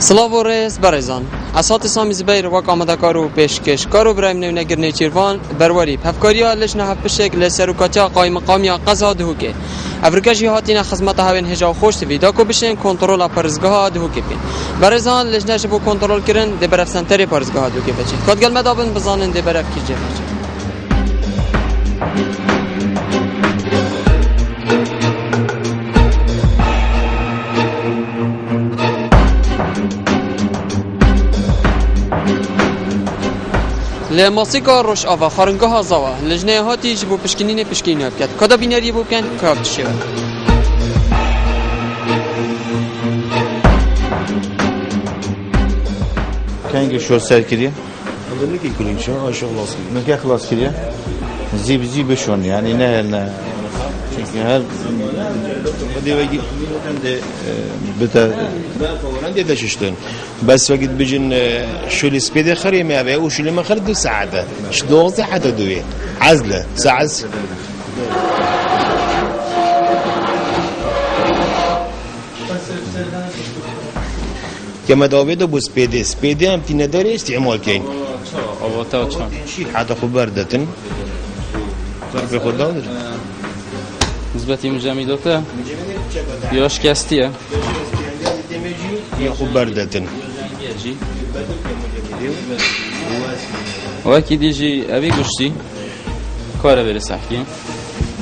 سلاو و ریس برزان اسات سامی زبیر وک آمده کارو پیشکش کارو برایم نو نگرنی چیروان برواری پفکاریا لش نه پشک لسروکاتیا قایم مقامیا قضا دهوکه افریقای هاتینا خدمت هاون هجا خوش ویدا کو بشین کنترل پرزگاه دهوکه بین برزان لش نشه بو کنترل کردن د برف سنتری پرزگاه دهوکه بچین کد گل مدابن بزانن د برف کیجه لماسیکا روش آوا خارنگاه زاوا لجنه هاتی جبو پشکنین پشکنین کرد کدا بینری بو کن کارت شد کنگ شو سر کریه؟ عندنا كي كل شيء ما شاء الله صحيح نکه خلاص کریه؟ زیب شون یعنی نه çünkü her بدي واجي بتا عندي ده ششتن بس وقت بيجن شو اللي سبيدي خري ما بقى وشو اللي ما خرد ساعده شدوزي حتى دوي عزله ساعه كما داوود ابو سبيدي هم تندري استعمال كاين اوتا چون شي حدا خبردتن ضرب خدا نسبتی مجمداته یا شکستیه يا خبردتن و کی دیجی ابی گوشتی کار بره سحکی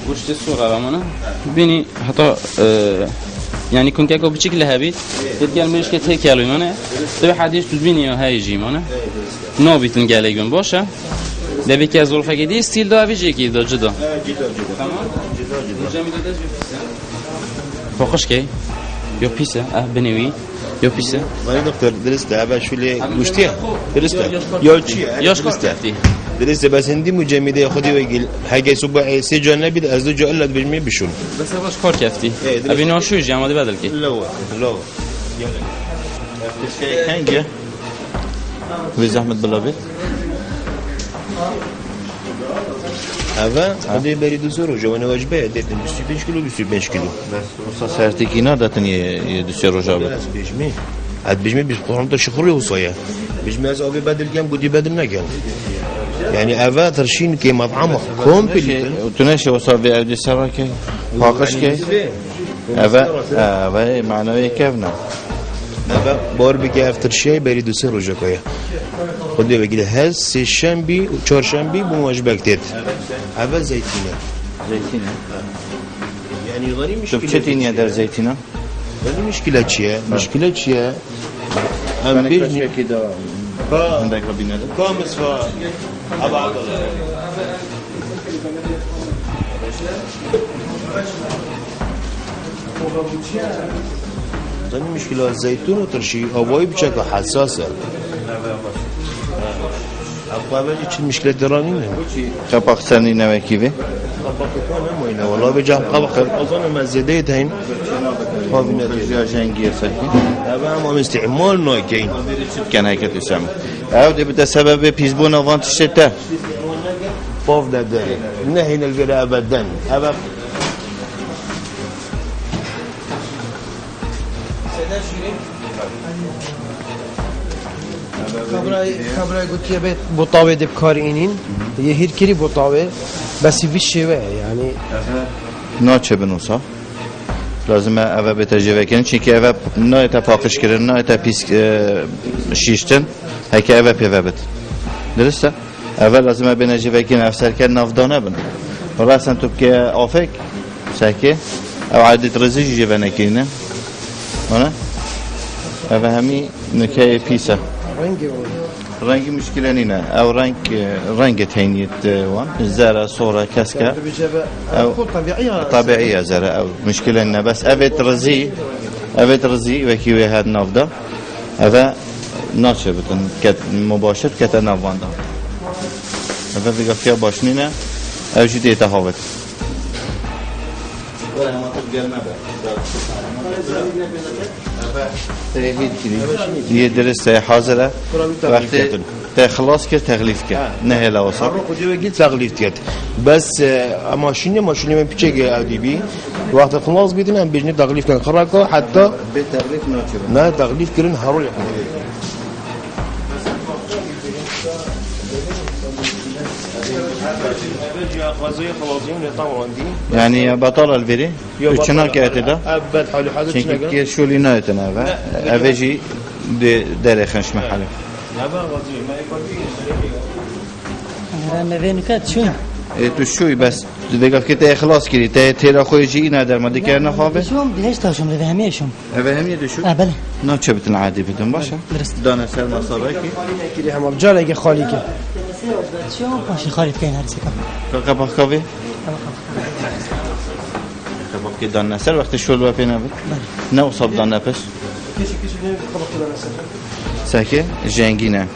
گوشتی سوق رامانه بینی حتی يعني كنت اكو بشكل هابيت تلقى مش كتيك يالو مانه تبي حديث تبيني هاي جي مانه نوبي تنقال يقول باشا ده بيك از ظروف جديد ستيل ده بيجي كده جدا جدا تمام جدا فوقش كي يو بيسه بنوي يو بيسه ما دكتور درست ابا شو اللي گوشتيه درست يا شي ياش كستي درست بس عندي مجمده ياخذي ويقول حاجه صبح سي جانبي از دو جعل لك بجمي بشون بس باش كار كفتي ابي ناشو جامده بدل كي لا کنگ وی زحمت بلابه هذا هذا بريد زورو جوانا واجبه ديتن 25 كيلو بس وصا سرتیکینا داتن یه دوستی روژابه بس بجمي عاد بجمي بقرن تشخري وصايا بجمي از ابي بدل كم بودي بدل نكن يعني افا ترشين كي مطعم كومبليت وتناشي وصا في عودي سراكي فاقش كي افا معنوي كيفنا افا بار بكي افتر شيء بريد زورو جاكايا خدي بقول هز سه شنبه و چهارشنبه بمواجبه كتير افا زيتونه يعني غريب مش شوف چتینیه در زیتینا ولی مشکل چیه؟ مشکل چیه؟ هم بیشتر كده عندك ربنا ده کامس و ابعاد زنی مشکل الزيتون و ترشی هوایی بچه حساسه اقوابه چی مشکل درانی نه قباق سنی نوکیوه نه والله بجام قباق اظن مزیده تاین خوابی رجال جنگی سکی ابا هم استعمال ناکین كان هيك تسمى او دي بده سبب بيزبون وانت شتا طوف ده داري نهي نلقى ابدا ابا خبرای گوتیه بیت بطاوه دب کار اینین یه هیر کری بطاوه بس وی شوه یعنی ناچه بنوسا لازم اوه به تجربه کنن چون که اوه نه تا پاکش کردن نه تا پیس شیشتن هک اوه پیوه بد درسته اوه لازم به تجربه کنن افسر کن نافدانه بن ولی اصلا تو که آفک سکه او عادت رزیج جبه نکنه نه اوه همی نکه پیسه رنگی رنگی مشکل نینه او رنگ تینیت وان زرع صوره کسکه او خود طبیعیه طبيعية زرع أو مشكلة إنه بس أبيت رزي وكيوي هاد نافدا هذا ناتشة بتن كت مباشر كت نافاندا هذا بيجا فيها باشنينة أو شيء يتهاوت ولا ما تقدر ما تهید کری یه درسته حاضره وقتی خلاص کرد تغلیف کرد نه هلا وصل هر خودی وگی تغلیف کرد بس ماشین من پیچه اودی بی وقت خلاص بیدن هم بجنی تغلیف کن خراکا حتی به تغلیف ناچه نه تغلیف کردن هر روی يعني بطال الفيري وشنا كاتدا ابد حالي حاجه çünkü ki şu linayetine ve eveci de derexenş محل ما بينك شو تو شوی بس دیگه که ته اخلاص کردی ته تیرا خویجی اینا در ماده کردن خوابه شو بهش تاشم ده هميشم اوه هم یه دو شو بله نه چه بتن عادی بدون باشه درست دانه سر مسابقه کی کلی هم بجال اگه خالی که شو ماشي خالد كاين هرسك کاکا پاکاوی کباب که دانه سر وقتی شول و پینا بود نه اصاب دانه پس سکه جنگینه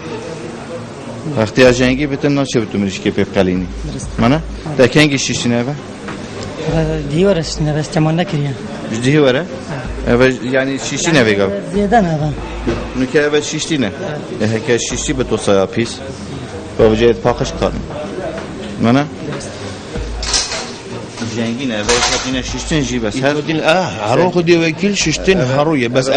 وقتی از جنگی بتن نه چه بتون میشه که پیپ قلینی منه در کنگی شیشتینه به ديورش بس كمان نكريا جدی وره اول یعنی شیشتینه بگم زيادة هذا نکه اول شیشتینه که شیشتی به تو سایا پیس با وجه پاکش کارم منه جنگینه اول شیشتینه شیشتین جی بس هر دين هر خودي وكيل ششتين هرويه بس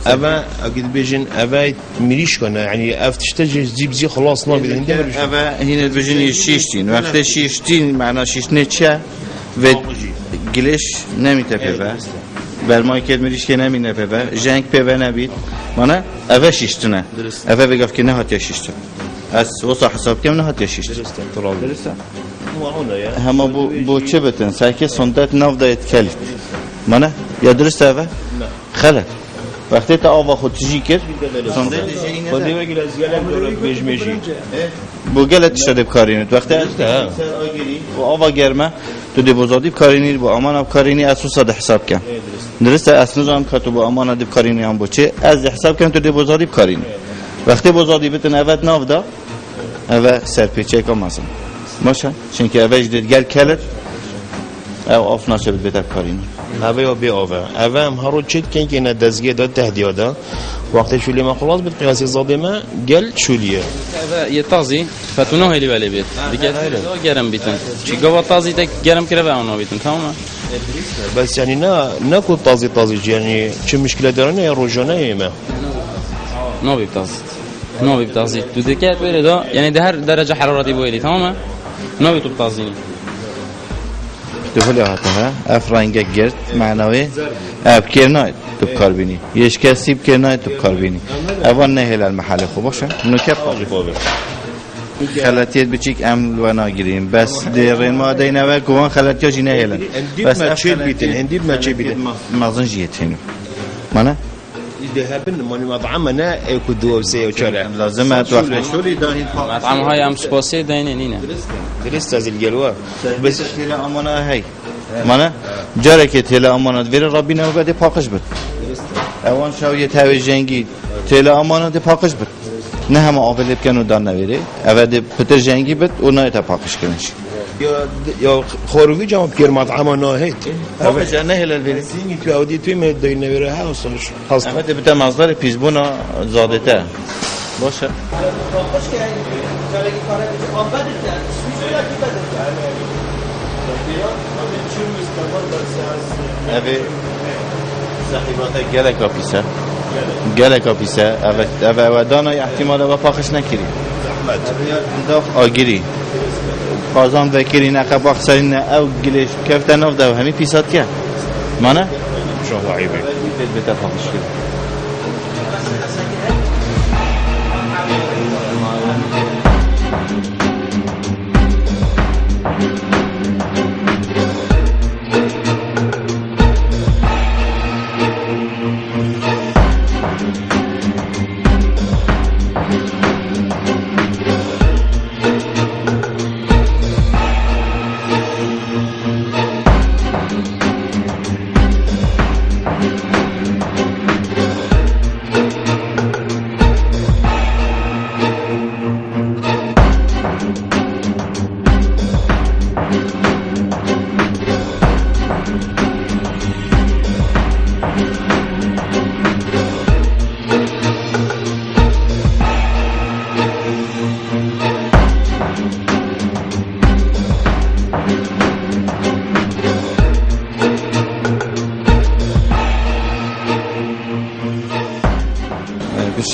ابا اكيد بيجن ابا ميريش كنا يعني افتشتج زي خلاص ما بدين اول هنا بجنی شیشتین وقتی شیشتین معنا شیشتینه چه و گلش نمیته پیوه برمای که میریش که نمینه پیوه جنگ پیوه نبید منه اول شیشتینه اول بگفت که نه هات یا شیشتین از وصا حساب کم نه هات یا شیشتین درسته هما بو چه بتن سعی سنت نو دایت کلیت منه یا درسته اوه خلط وقتی تا آوا خود تجی کرد سنت تجی اینه خودي وكيل ازيال دور بيجمجي بو گلت شده بکارینید وقتی سر آگیری و آوا گرمه تو دی بزادی بکارینید با امان بکارینی اسوسا ده حساب کن درسته اسنوز هم که تو با امان دی بکارینی هم بچه از حساب کن تو دی بزادی بکارینی وقتی بزادی بتن اوت ناف دا اوه سرپیچه کم مزن باشه چونکه اوه جدید گل کلت او آف ناشه بید بتر بکارینی هذا يو بي اوفر هذا هرو تشيت كان كاين دزغي دا تهديدا وقت شو اللي ما خلاص بالقياس الظالمه قال شو ليه يطازي فتونو هلي بالي بيت ديك گرم بیتن چی گوا تازی تک گرم کرده به اونو بیتن تمام بس يعني ناكل طازي يعني شو مشكله درنا يا روجانا يما نو بتازی تو دکات بره دا یعنی ده هر درجه حرارتی بویلی تمام نو تو بتازینی دخلی هاتها افرانگه گرد معنوی اب کرنای تو کاربینی یش کسی کرنای تو کاربینی اوان نه هلال محل خوب باشه نکه پاک خلاتیت بچیک عمل و ناگیریم بس در ما دینه و گوان خلاتیاش نه هلال بس ما تشيل بيتن هندي ما تشيل بيتن مازن جیتینو منه ذهبن من مطعمنا كدو وسي وشارع لازم اتوقع شوری داهید مطعم های ام سپاسی داینه نینه درست از الجلوه بس تلا امانه هی منه جاره که تلا امانت ویر ربینا و بده پاکش بود اوان شاویه تاوی جنگی تلا امانت پاکش بود نه همه آفل بکنو دان نویره اوه پتر جنگی بود اونای تا پاکش کنش يا خروجي جام بكير مطعمنا هيك پاکش نه هلال ویره سيني تو اودي تو ما داين ويرها وصلش خاص اما ده بتا مصدر پیزبونا زاده ته باشه اوه صاحبات گله کاپیسه اوه دانای احتمال و پاکش نکری داخ آگیری قازان وکری نقه باخسرین او گلش کفته ناف ده و همین پیسات که مانه؟ شو عيبه بتا پاکش کرد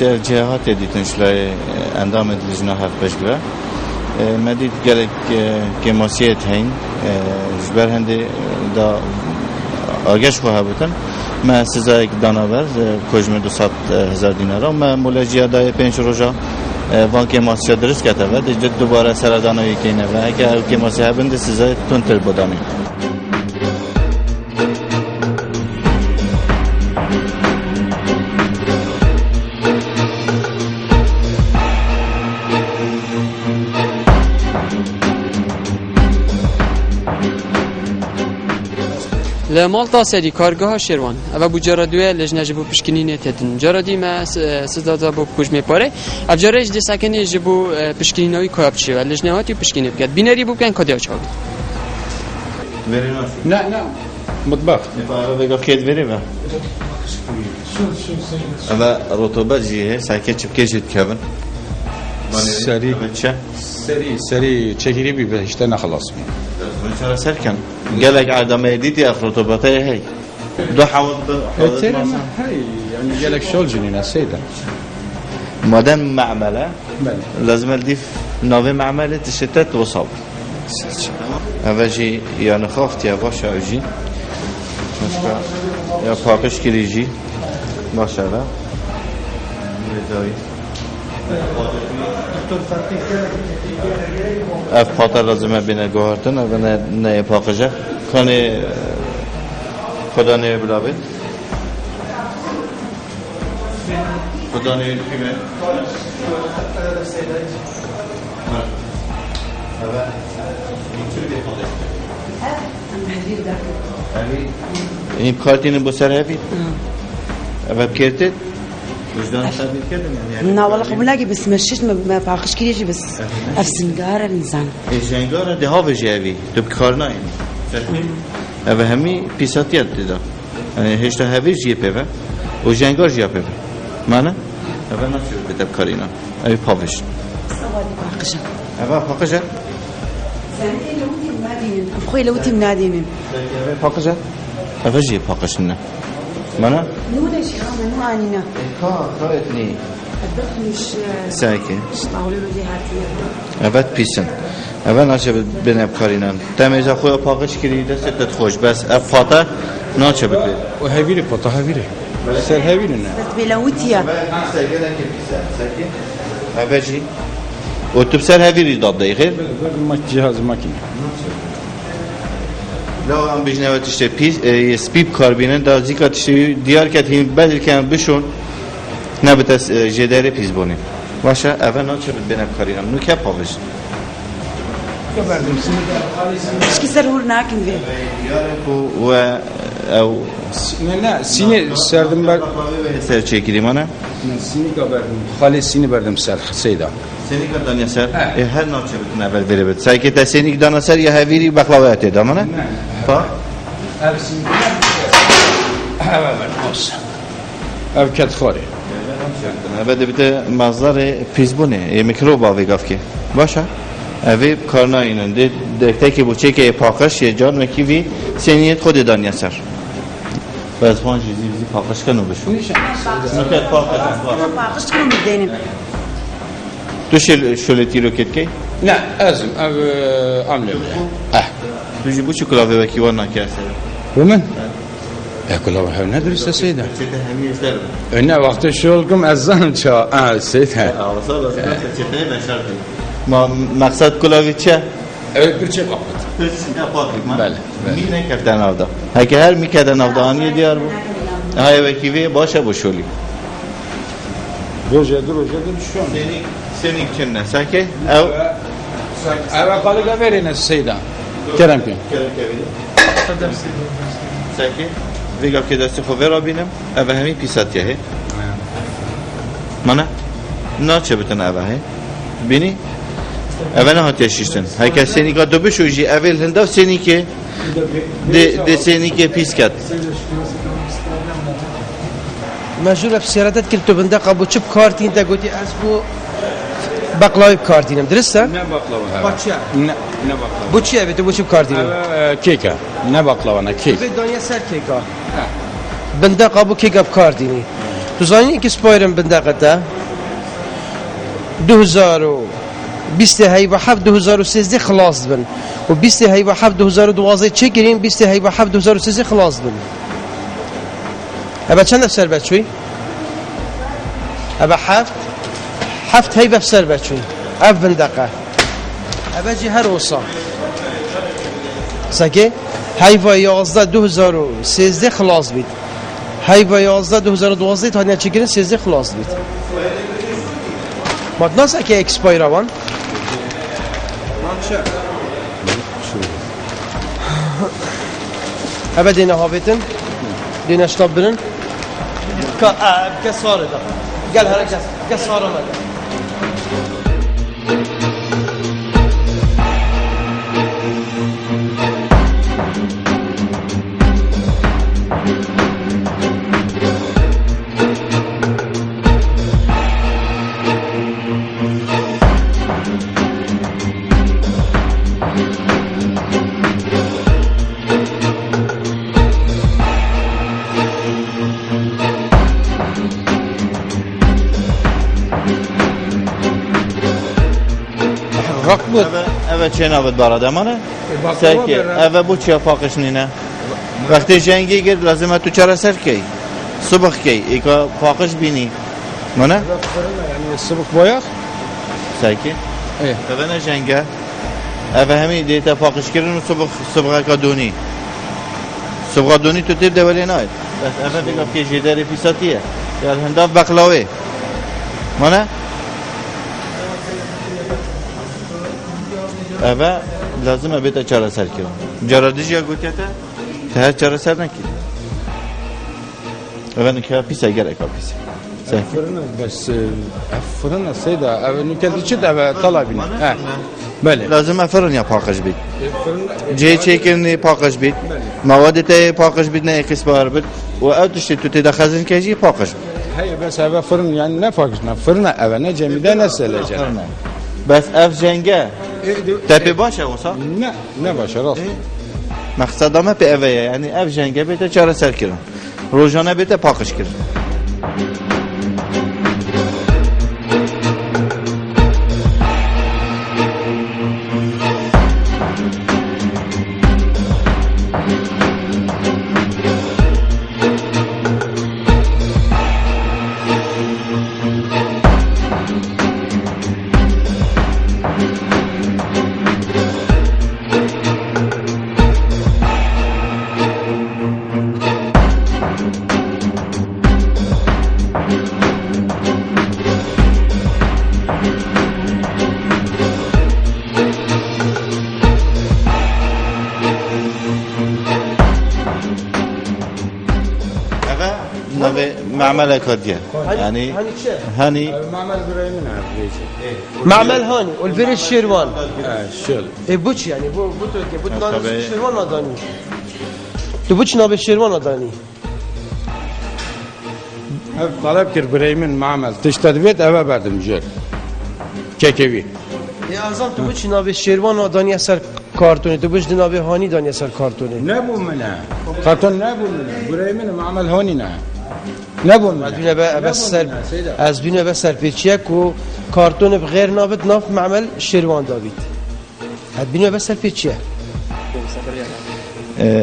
جهات دیدن شلای اندام لجنه هفت بش بره مدید گلک که ماسیت هین جبر هنده دا آگش خواه بودن ما سزای داناور کجم 200,000 دینار ما مولجیا دای 5 روزا وان که ماسیا درست کرده و دیگه دوباره سردانوی کنه و اگر که ماسیا بنده سزای تونتر بودانی لمالتا سری کارگاه شیروان و بوجارا دوی لجنه جبو پشکنی نتتن جارا دی ما سزادا بو کجمه پاره افجارش دی سکنی جبو پشکنی نوی کابچه و لجنه هاتی پشکنی بکد بینری بو کن کدی اچاوی نه مطبخ بگو کید بری با اما رطوبت جیه سعی چپکه جد کبن سری چکیری بی بهشته نخلاص می مثلا سرکن قالك عدم يديتي افرطبتي هي دو حوض هي يعني قالك شغل جنين السيدة مادام معمله لازم تضيف نوع معمله الشتات وصاب اوجي يعني خافت يا باشا اوجي يا باقش كريجي ما شاء الله اف پاتر لازمه بینه گوهرتن و نه پاقجه کنه خدا نه بلابید خدا نه پیمه این کارتین بسر هفید اول بکرتید وجدان ثابت كده يعني لا والله قبل بس مشيت ما باقش كيجي بس افسنجاره الانسان الجنجاره ده ها بجاوي تبكارنا يعني اما همي بيساتيات ده يعني هشتا هاوي جي بيبه و جنگار جي بيبه معنى اما نشو بتبكارينا اي بافش باقشه اما باقشه زانتي لوتي منادين اخوي لوتي منادين باقشه اما جي باقشنا معنى نودا شي ما انينا كارتني مش ساكن طاولة دي هاتيه اول پیسن اول ناچه بنه بکارینن تمیز خوی پاکش کردی ستت خوش بس اف فاتا ناچه بده وهابيري بطه هابيري سر هابيري نه بس بلوتيا اول جی و تو بسر هفیری داد دقیقه جهاز ماكينه لو هم بجنوات تشته پیس سپیپ کاربینن دا زیکا تشته دیار کتیم بدل کن بشون نبتس جداره پیس بونیم باشه اول ناچه بنه بکارینن نو که پاکش ايش كسر هورناكن فيه و او نه سینه سردم بر سر چکیدیم آنه سینه بردم خالی سینه بردم سر سیدا سینی که دانیا سر هر ناچه بتونه اول بره بد سعی که سینی که دانا سر یا هویری بقلاوه ات دام نه فا اف سینه بس اف کت خاری بعد بده مصدر پیزبونه یه میکروب آویگاف که باشه اوی کارنا اینن دکته که بچه که پاکش یه جان مکیوی سینیت خود دانیا سر بس خوان چیزی پاکش کنو بشون نکت پاکش باقش كانوا مدينين تو شلتی رو کت کی نه ازم اف عمله تو جی بچه کلاوه وکی وانا که سر ومن ياكل الله ندرس سيدا چه همیش در انا وقت شغلكم اذان شا سيدا ما مقصد کلاوی چه؟ برچه قبط بله می نکردن آودا اگه هر میکردن آودانی دیار بود های وکیوی باشه بشولی روجه شلون سنی کنه ساکه او اول قالوا قبرنا السيدا كرم كين ساکه ویگا که دست خوبه را بینم او همین پیساتیه هی منه نا چه بتن او هی بینی اول نه هاتی شیشتن هر کس سنی که دو بشویی اول هنده سنی که ده سنی که پیس کرد مجبور في سيارات كنت بندق ابو تشب كارتين تا قلتي اسبو بقلاوي بكارتينم درسته نه بقلاوه باتشا نه بقلاوه بو چی بده بو چب كارتينم كيكه نه بقلاوه نه كيك به دنیا سر کیکا بندق ابو کیک اب کارتینی تو زانی که سپایرم بندقته 2020 هی و 7 2013 خلاص بن و 20 هی و 7 2012 چه گریم 20 هی و 7 2013 خلاص بن ابا چند افسر بچوی ابا 7 هی افسر بچوی اف بندقه ابا جی هر وصا سکه هی و 11 2013 خلاص بید هی و 11 2012 تا چه گریم 13 خلاص بید مدناس اکی اکسپایر آوان ابا دینا هاویتن دینا شتاب برن که ساره دا گل هر که ساره مده اوه چه نابد براده منه؟ سرکی اوه بو چیا فاقش نینه؟ وقتی جنگی گرد لازمه تو چرا سر کی؟ صبح کی؟ ایکا فاقش بینی منه؟ یعنی صبح باید سرکی؟ اوه نه جنگه اوه همین دیتا فاقش کردن و صبح که دونی صبح دونی تو تیر دولی ناید بس اوه بگم که جیدر پیساتیه یا هنداف بقلاوه منه؟ اوه لازمه بیتا چرا سر کرد جرا دیجیا گوتیه تا هر چرا سر نکی اوه نکه پیسه گره که پیسه فرنا بس فرنا سيدا نكذا شد طلبنا بله لازم فرن یا پاکش بید جه چیکن پاکش بید مواد تا پاکش بید نه اکسپایر بید و اوتش تو تدا خزن کجی پاکش هي بس هذا فرن يعني نفاقش فرن أنا جميدة نسأل جنا بس اف جنگه تپی باشه واسه نه باشه راست مقصد ما به اوه یعنی اف جنگه بیت چهار سر کردن روزانه بیت پاکش کردن معمل كردية يعني هاني معمل برايمين معمل هاني والبريش شيروان شل بوش يعني بو نابي شيروان اداني تو بوش نابي شيروان اداني طلب كر برايمين معمل تشتري بيت ابا بعدم جل كيكوي يا اعظم تو بوش نابي شيروان اداني اثر كارتوني تو بوش نابي هاني داني اثر كارتوني نبو منها خاطر نبو برايمين معمل هاني نه نبون از بینه بس سرپیچیه که کارتون بغیر نابد ناف معمل شیروان داوید از بینه بس سرپیچیه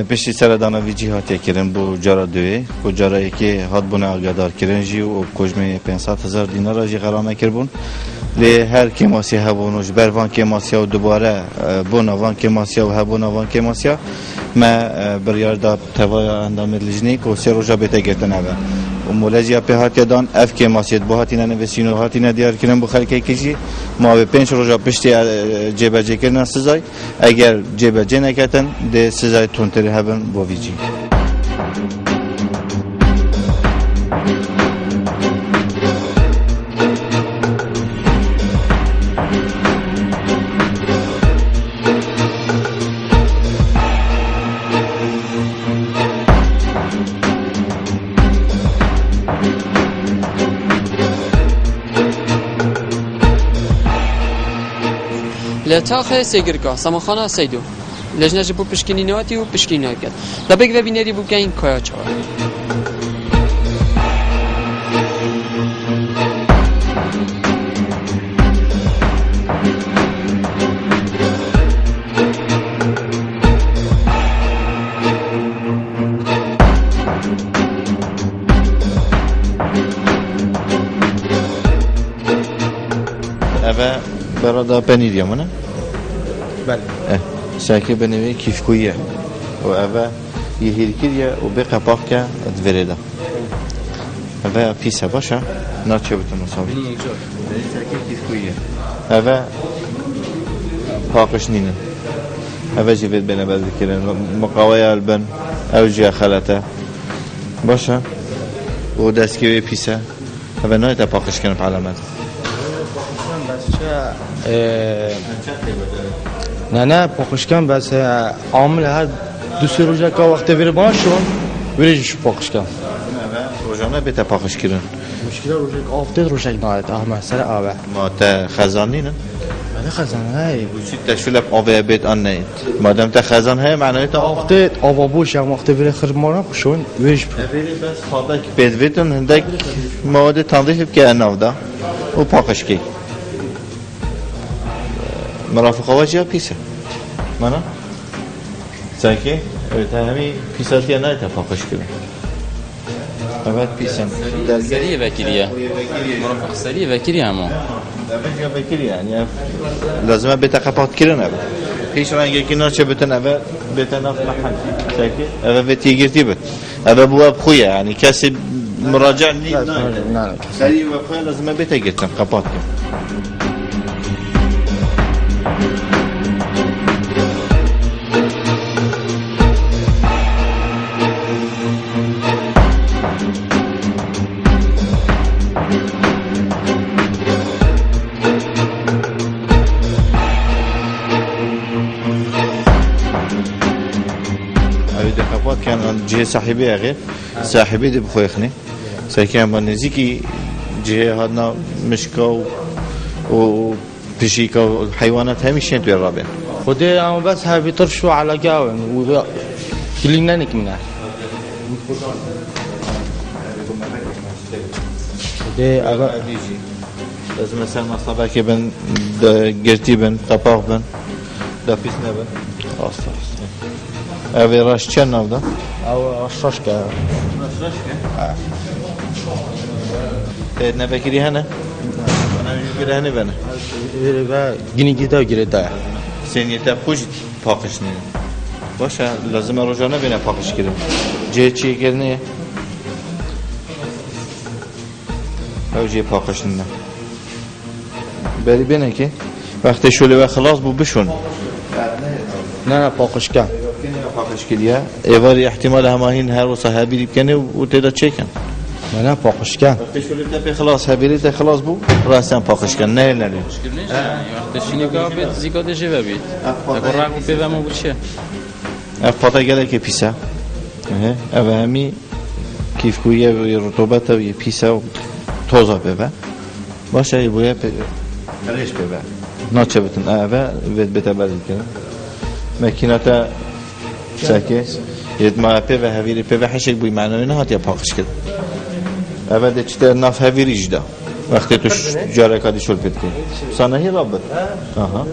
پشتی سر دانوی جهاتی کردن بو جارا دوی کو جارایی که هات بونه آگادار کردن جی و کجمه 500,000 دینار جی غرامه کردن لی هر کماسی هبونوش بروان کماسی و دوباره بونوان کماسی و هبونوان کماسی ما بریار دا توای اندام لجنی که سی روزا بیت گرتن اوه و مولجی اپی هاتی دان اف کماسیت با هاتی ننویسین و هاتی ندیار کردن بو خلقی کشی ما به 5 روزا پشتی جیبه جی کردن سزای اگر جیبه جی نکتن ده سزای تونتری هبن با ویجی لتاخ سیگرگاه سماخانه سیدو لجنه بو پشکنی نواتی و پشکنی نواتی دا بگ و بینری بو که این کایا چاوه جرا دا پنیر یمونه بله ساکی بنوی کیف کویه و اوه یه هیرکیریه و بقى باقه ادوریده اوه پیسه باشه ناچه بتون مصابی ساکی کیف کویه اوه پاقش نینه اوه جیوید بینه بعد بکرن مقاوی البن او جا خلطه باشه و دستگیوی پیسه اوه نایت پاقش کنه علامت نه پاکشکن بس عامل هر دو سه روزه که وقت بره باشون بریجش پاکشکن روزانه بیت پاکش کردن مشکل روزه که آفتاد روزه نهایت احمد سر آبه ما تا خزانی نه بله خزان های وچی تشویل آب بیت آن نه مادام تا خزان های معنی تا آفتاد آب بوش هم وقت بره خرمانه کشون بریج اولی بس خاطر که بیت بیتون هندک مواد تنظیف که نافدا و پاکش کی مرافق واجی پیسه مانا ساکی تا همی پیساتی نه تا پاکش کردن بعد پیسن سریع وکیلیه مرافق سریع وکیلیه اما درجه وکیلی یعنی لازمه بیت قپات کردن اب پیش رنگی که ناچه بتن اب بیت ناف محل ساکی اب بیت یگرتی بت اب بواب خویه یعنی کسی مراجع نید نه سریع و خویه لازمه بیت یگرتن قپات کردن جه صاحبی اگه صاحبی دی بخوی خنی سعی هم بنزی کی جه هادنا مشکا و پیشیکا و حیوانات همیشه توی رابه خودی اما بس ها بیتر شو علاقه و کلینه نکمینه خودی اگر لازم مثلا مصابه که بن گرتی بن قپاق بن دافیس نبن آسته اوی راش چه نبوده؟ او اشراش که تید نبکری هنه؟ نمیگیره هنه بنه؟ گینی گیتا گیره دای سنیتا خوش پاکش نید باشه لازم روزانه بینه پاکش کرده جه چیه کرنه؟ او جه پاکش نید بری بینه که وقتی شوله و خلاص بو بشون نه پاکش کن پاکش کردیه ایواری احتمال هماهین هر و صحابی ریب کنه و تیدا چه کن نه پاکش کن وقتی شوله تا خلاص هبیری تا خلاص بو راستن پاکش کن نه نه وقت شینی که بیت زیگاد جوه بیت اگر رقم پیوه ما بود چه اف پاتا گله که پیسه او همی کیف کویه و رطوبت و پیسه و توزا ببه باشه ای بویه ریش ببه ناچه بتن اوه بیت بردی کنه ماکینات ساکی ید ما پی و هویری پی و حشک بوی معنوی نه هاتی پاکش کرد اوه چطور ناف هویری جدا وقتی تو جاره کادی شل پید کنی سانهی رابط آها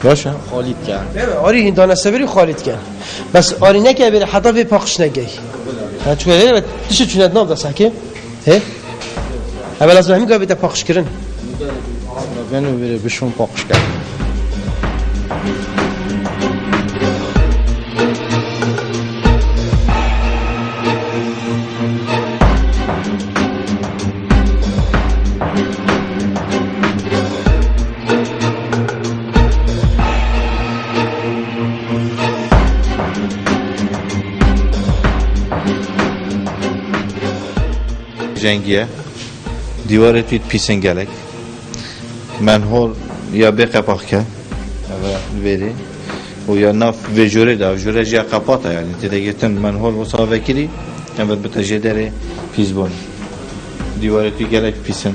باشه خالید کن آری این دانسته بری خالید کن بس آری نکه بری حتی به پاکش نگی چون هیله دیشه چونت نام دا ساکی اول از همین که بیت پاکش کرن بینو بره بشون پاکش کن جنگیه دیواره توی پیسن گلک منهول یا به قپاق که ویری و یا ناف وجوره دا وجوره جا قپاطه یعنی تیده گیتن منهول و صاحبه کری اول بتاجه داره پیزبون دیواره توی گلک پیسن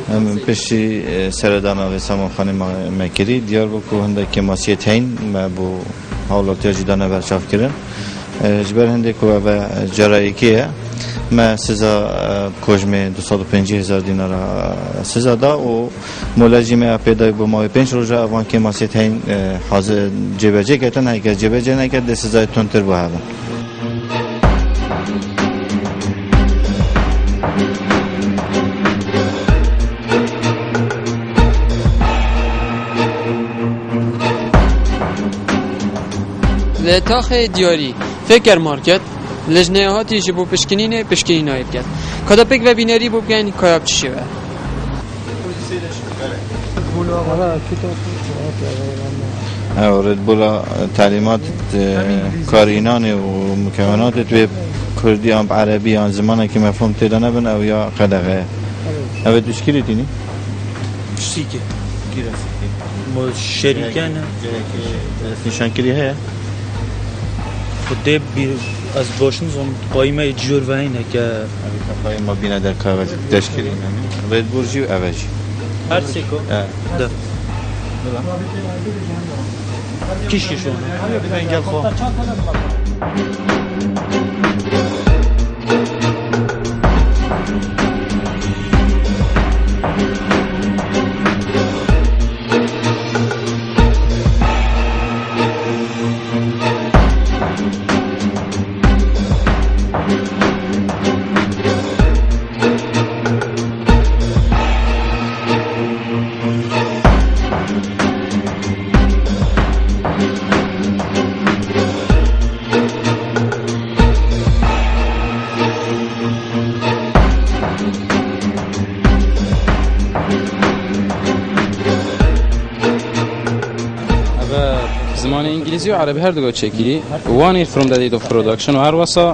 هم پشتی سردانا و سامان خانه مکری دیار بکو هنده که ماسیه تین با حالاتی جدانه برچاف کرن جبر هنده که و جرایی که ما سزا کجمه 250,000 دینار سزا دا و ملاجمه پیدا با ما 5 روز اوان که ماسیه تین حاضر جبهه کتن اگر جبهه نکرد سزای تندتر با هوا لتاخ دیاری فکر مارکت لجنه هاتی جبو پشکنینه پشکنینه بکرد کدا پک و بیناری بو بگن کایاب چی شوه رد بولا تعلیمات کارینان و مکمنات توی کردی هم عربی هم زمانه که مفهوم تیدا نبن او یا قدغه او دوشکیلی دینی؟ شتیکه ما شریکانه نشانکری هیا؟ خود از باشن زم قایمه جور و اینه که قایمه بینه در کاغذ تشکیلی نمی رد برجی و اوجی هر سیکو ده کیشی شونه انگل خواه زمان انگلیسی و عربی هر دو چکیلی one year from the date of production و هر واسه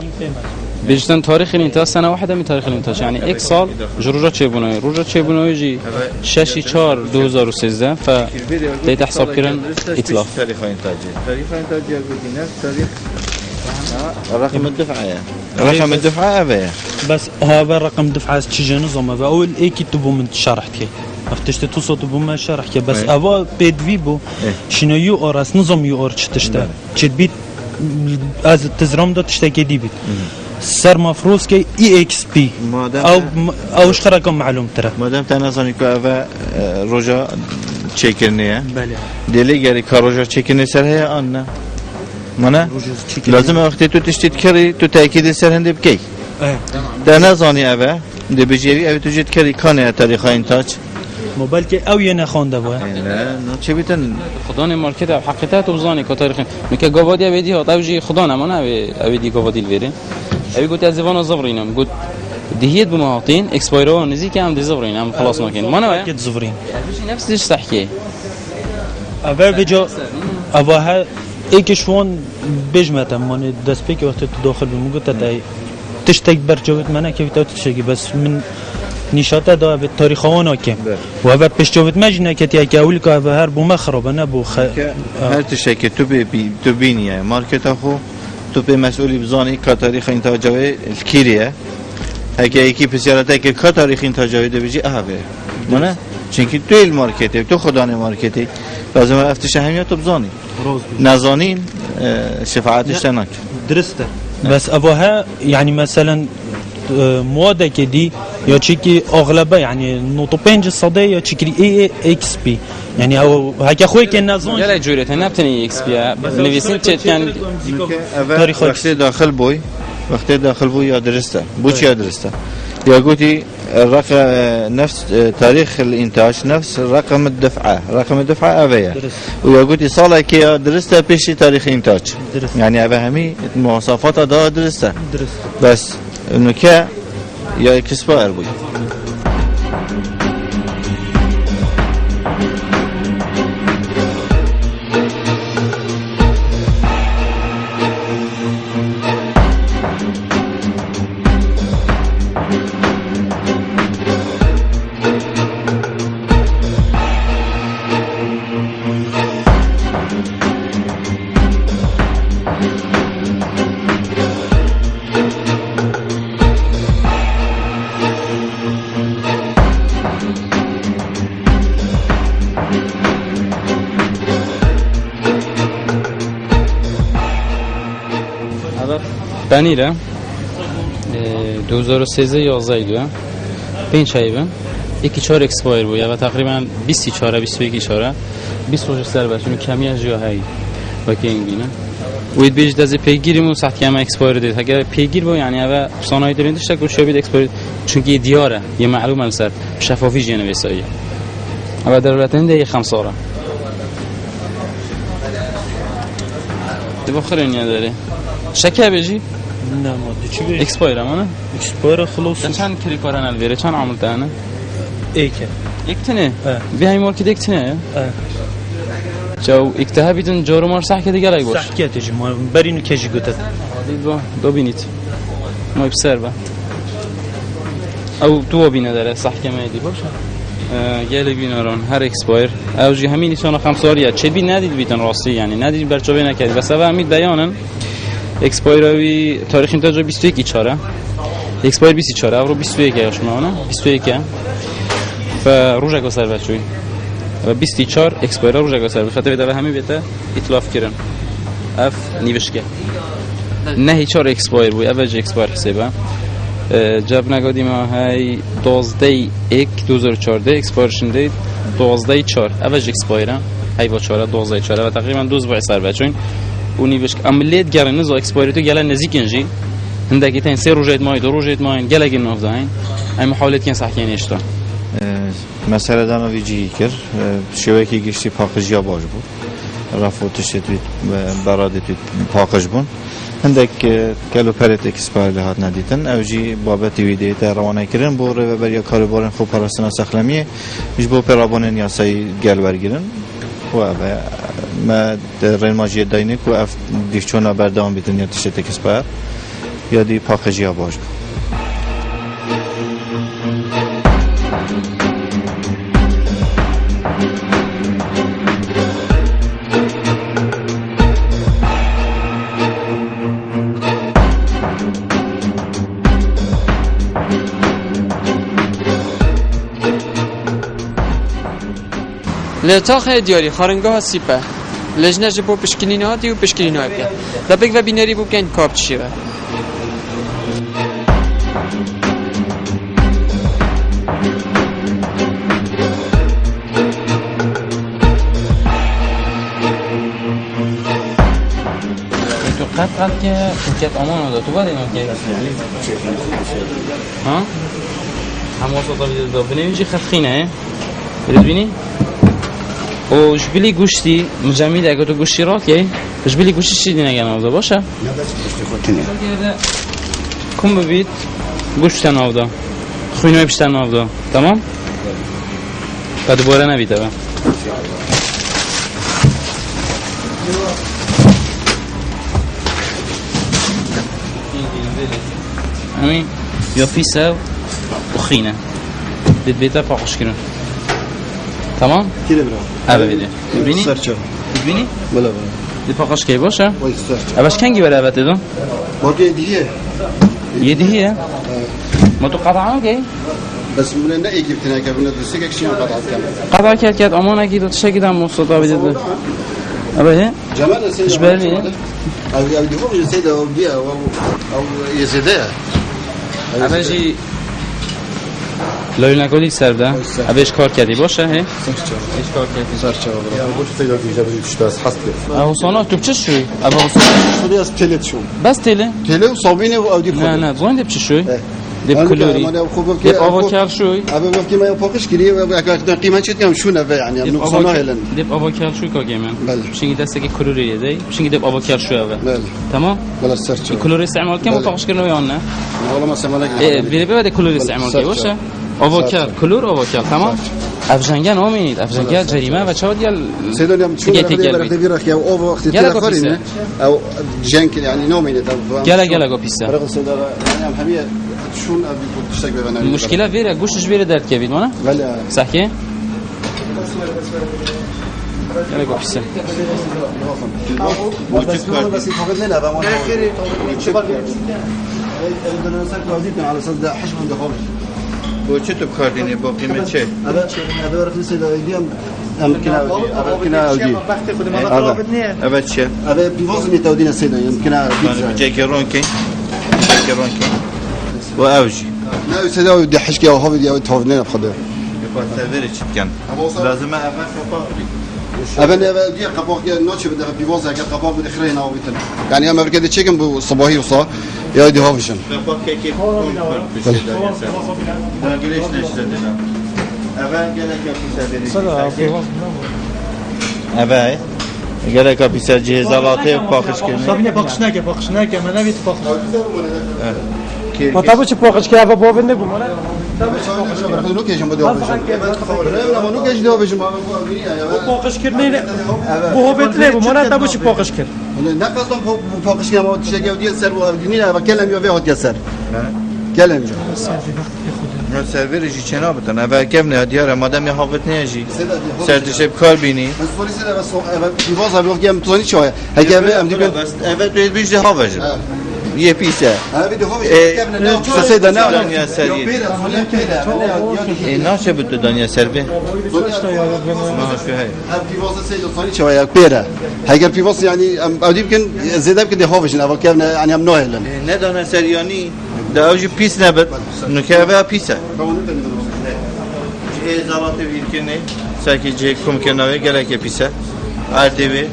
بیشتر تاریخ الانتاج سنه واحده من تاریخ الانتاج يعني یک سال جروجا چبونای روجا چبونای جی 6/4/2013 ف دیت حساب کردن اطلاق تاريخ انتاجي يقول نفس تاريخ رقم الدفعه رقم الدفعه ابي بس هذا رقم دفعه تشي نظام اول ايكي تبو من شرحت كي افتشت توصل تبو ما شرح كي بس اوا بيدفي بو شنو يو اورس نظام يو اور تشتا تشد بيت از تزرم دو تشتكي دي بيت سر مفروض كي اي اكس بي او ايش رقم معلوم ترى مادام تنظني كو اوا روجا تشيكرنيه بله ديلي غير كاروجا تشيكرني سر هي ان مانا لازم وقتی تو تشتید کری تو تأکید سر هنده بکی در نزانی اوه ده بجیوی اوه تو جد کری کانه تاریخ انتاج موبایل که او یه نخونده باید نه چه بیتن خدان مارکت او حقیقت وزانی که تاریخ میگه گوادی اویدی ها توجی خدان اما نه اویدی گوادی الویره اوی گوت از زبان زبرینم گوت دهیت بمواطن اکسپایرو نزی که هم دی زبرینم خلاص نکن ما نه که زبرین نفسش صحیح اوه بجا اوه ایکشون بجمعت من دست پیک وقتی تو داخل بیم گفت تای تشتک برجوت منه که تو تشتکی بس من نشاطه دا به تاریخ آن که و بعد پشتوت مجنه که که اول که هر بوم خرابه نه بو هر تشتکی تو بینیه مارکت خو تو به مسئولی بزانی که تاریخ انتاجوی الکیریه اگه یکی پسیارته که که تاریخ انتاجوی ده بجی اهبه منه چونکی تو المارکتی تو خدانه مارکتی لازم افتش همیت بزانی نزانين شفاعتش تناك درسته بس ابوها يعني مثلا مواد كدي يا تشيكي اغلبها يعني نقطه بينج الصدى يا تشيكي اي اكس بي يعني او هكا خوي كان نزون لا جوريت انا بتني اكس بي نفيسين كان تاريخ وقت داخل بوي وقت داخل بوي يا درسته بوش يا درسته يا قلتي الرقم نفس تاريخ الانتاج نفس رقم الدفعه ابيه ويا قلتي صالة كي درسته بيشي تاريخ انتاج يعني ابهمي مواصفات دا درسته بس انه كا يا اكسباير بوي بنیره 2013 11 5 ayı iki çare expire bu ya ve takriben 20 çare 22 çare 20 روز سر بچون کمی از جاهایی و که این بینه وید بیش دازه پیگیریم و ساعت کم اکسپایر دید اگر پیگیر با یعنی اوه صنایع درندش تک روش بید اکسپایر چونکه دیاره یه معلومه مثلا شفافی جنه وسایه اوه در دولت هنده 5 ساله تبغى خيرين داره شكه بيجي نه ما دی چی بیش اكسباير امانه اکسپایر خلاص چند کلی کارن الویره چند عملت انا ایکه یک تنه اه. به همین مارکت یک تنه اه. جو اکتها بیتن جارو مار صح که دیگه باش صحکیت جی ما برینو کجی گوتت دو بینید ما بسر با او تو بینه داره صح که میدی باشه گله بیناران هر اکسپایر او جی همین نشانه 5 سالیه چه بی ندید بیتن راستی یعنی ندید برچوبه نکردی بس اول همین بیانن اکسپایروی تاریخ انتاج 21 4 اکسپایر 24 اورو 21 یاشمانه 21 و روزا گسر بچوی و 24 اکسپایر روزا گسر بخاطر ده همین بیته اطلاف کردن اف نیوشکه نه هیچ اکسپایر بود اول اکسپایر حسابه جاب نگادی ما های 12 1 2014 اکسپایرشن دی 12 4 اول اکسپایره های با 4 12 4 و تقریبا 2 اسبوع سر بچوین اونی بش عملیات گرن نزا اکسپایریتو گله نزدیک انجی هندکی تن سه روزت مای دو روزت مای گله گن نافداین ای محاولت کن صحکی نشتا مسئله دام ویجی کر شبکه گشتی پاکجیا باش بود رفوتش توی برادی توی پاکج بون هندک کلو پرت اکسپایر هات ندیدن اوجی بابت ویدیو تا روانه کردن بوره و برای کاربران خوب پرستنا سخلمیه میش بو پرابونن یا سای گل برگیرن و ما رین ماجی داینه کو اف دیفچونا بردام بیتن یا تشت اکسپایر یا دی پاکجیا باش لطاخ دیاری خارنگاه سیپه لجنه جبو پشکلین هاتی و پشکلین های بکن دبک و بیناری بو بکن کابت شیوه تو قد که شرکت آمان داد تو باید اینا که ها هم واسطا بیدید داد بنویجی خط خینه برید بینی و جبلی گوشتی مجمعید اگه تو گوشتی را که جبلی گوشتی چیدی نگه نافده باشه کن ببید گوشت نافده خوینوی پشتر نافده تمام؟ و دوباره نبیده با همین یا پیسه و خینه دید بیتا پاقش کرن تمام؟ كده برا ابا بده ببینی؟ سرچه ببینی؟ بلا بلا دی پاقش کی باشه؟ وای سرچه اباش کنگی بره ابا تدون؟ باقي دي یه دیه؟ ما تو قطعه کی؟ بس من نه يجيب تنا قبل ندرسك شيء قطعت كم قطعه کرد آمان اگه دو تشه گیدم مصطفى بده ابا هه؟ جمال سيد إشبالي؟ او دي هو سيد او بيا او يزيدها ابا جی لایل نکودی سر ده اباش کار کردی باشه هه؟ ایش کار کردی سرچه برا قلت سيد او جابري تشتاس حصل حسانا تو چه شوی؟ ابا حسانا شو از تلت شو بس تله؟ تله وصابينه او دي نه نه زوین دب چه شوی؟ دب کلوری دب آوا کر شوی؟ ابا وقتی ما پاکش کردی و اگر قیمت چت کم شو نه يعني نقصانه هلن دب آوا کر شوی که من بله بشینی دسته که کلوری دی بشینی دب آوا کر شوی اول بله تمام؟ بلا سرچه کلوری استعمال کم پاکش کردن یا نه؟ والله ما سمعنا بیره بده کلوری استعمال کی باشه؟ آوا کر کلور آوا کر تمام؟ افجنگن آمینید افجنگن جریمه و چهار دیال سيدون يوم تشوف هذا بيرك يا او وقت تاخرين او جنك يعني نومين گله گو پیسته برای سيدون يعني همه شون ابي تشتاق بنا مشکل ویره گوشش ویره درد که بید مانه ولی صحیح گله گو پیسته بس فقط لنا بما اخر شباب بدنا نسال وظيفه على صد حشم دخول و چه تو کار دینی با قیمت چه؟ هذا رفت سيدون اليوم يمكن اودي اول چه؟ هذا بيوزن تودينا سيدون يمكن جاکرون کی؟ جاکرون کی؟ و اوجی لا سيدون بدي حشكي او هو بدي تودينا بخدر بخواد سویر چی کن لازمه اول کپا أبن دي قباق نوتش بدها بيوزع قباق بدي خرينا أو بيتن يعني أما بركة تشيكن بصباحي وصا يا دي هافشن کپا کی گلیش نشده دینا اول گله که پیسه بری اول گله که پیش جهازاته پاکش کنی صابینه پاکش نکه من نبید پاکش کی ما تابو چه پاکش که اوا بابن نگو ما نو کشم بده آبشم نو کش دیو بشم پاکش کردن بو بتله بو ما تابو چه پاکش کرد نه قصدم پاکش کنم تشکیو دی سر و دینی و کلم یو هات سر کلم جو نه سرویرشی چنا بتن اول کم نه دیاره مادام یه حافظ نیجی سرتش کار بینی بس پلیس ده بس پیواز هم میگم تو چه اگه ام دیگه بس اول تو بیش ده حافظ یه پیسه سه ده نه دنیا سری اینا چه بود دنیا سربی پیواز سه دوستانی چه یک پیره اگر پیواز یعنی اودی بکن زیاده بکن ده حافظ اول کم یعنی هم نهلن نه دانه سریانی داوجی پیس نبود نکه اول پیسه زالات ویرکنه ساکی جه کم کناوی گله که پیسه اردیوی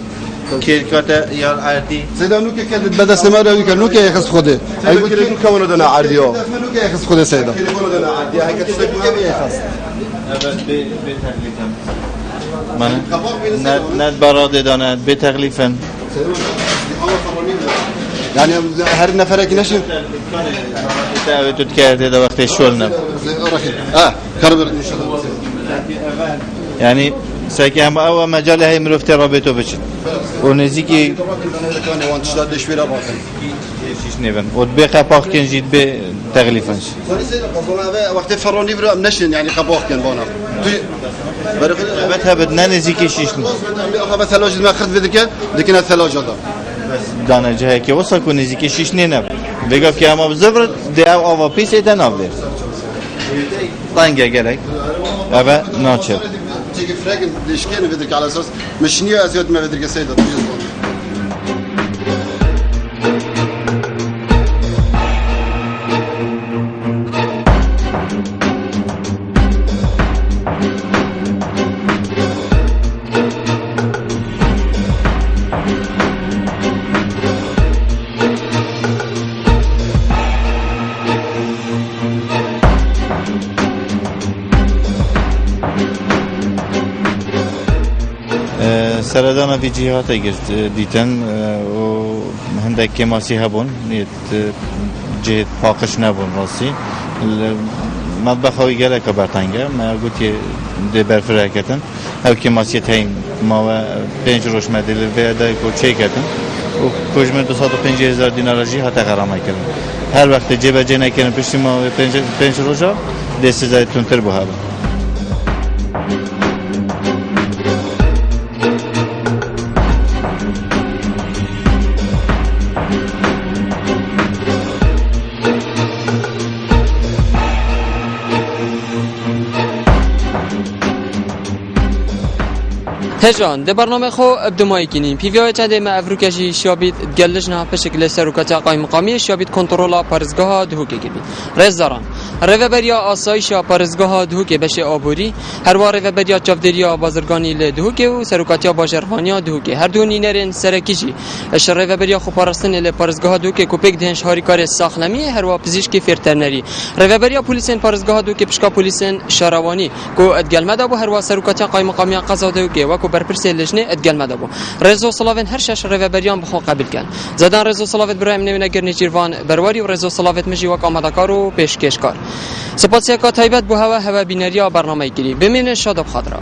کیرکاته یا اردی سیدا نو که کدت بده سماره نو که نو که یخص خوده ای بود که نو کونو دنا اردیو نو که یخص خوده سیدا کونو دنا اردی های که تو که یخص به تکلیفم من ند براد داند به تکلیفم یعنی هر نفره که نشین دعوت کرده در وقت شغل نب کار برد نشده یعنی ساکی هم او مجال های مرفت رابطه بچید و نزدیکی کانه وان تشداد دشویره باقی شیش نیون و به قپاق کنجید به تغلیفنش وقت فرانی برو ام نشین یعنی قپاق کن بانا البته بد نه نزدیکی شیش نیست آخه به ثلاجه ما خرد بده که دکن ثلاجه دار دانه جایی که واسه کو نزدیکی شیش نی بگم که اما بزبر ده آوا پیسه ده نبود طنگه گرک اما ناچر تيجي فراجن ديشكين بدك على اساس مش نيو ازيد ما بدك سيده سردان في جهات گرت دیتن و هندک کماسی هبون نیت جهت پاکش نبون راستی مطبخ هایی گله که برتنگه ما گویی ده برفره کردن او کماسی تایم ما 5 روز مدل ویده کو چه کردن و کجمه 250,000 دینار جی حتی غرامه کردن هر وقت جیب جنه کردن پشتی ما 5 روزا دست زاید تونتر بوده هجان ده برنامه خو ابدمایی کنیم پیویای چنده ما افروکشی شابید گلش نه به شکل سروکاتا قایم مقامی شابید کنترل پارزگاه دهوکه گیری رزداران روبریا آسایش پارزگاه دهوکه بشه آبوری هر واره روبریا چافدریا بازرگانی ل دهوکه و سروکاتا بازرگانی دهوکه هر دو نینرن سرکیجی اش روبریا خو پارستن ل پارزگاه دهوکه کوپک دهش هاری کار ساخنمی هر وا پزشکی فرترنری روبریا پلیسن پارزگاه دهوکه پشکا پلیسن شاروانی کو ادگلمدا بو هر وا سروکاتا قایم مقامی قضا دهوکه و برپرسی لجنه ادگل مده بو رضا صلاوت هر شش روبریان بخو قبول کن زدان رضا صلاوت برایم نمونه گرنی جیروان برواری و رضا صلاوت مجی وک آمادکار و پیشکشکار سپاسیا کا تایبت بو هوا بینریا برنامه گیری بمین شاد خاطره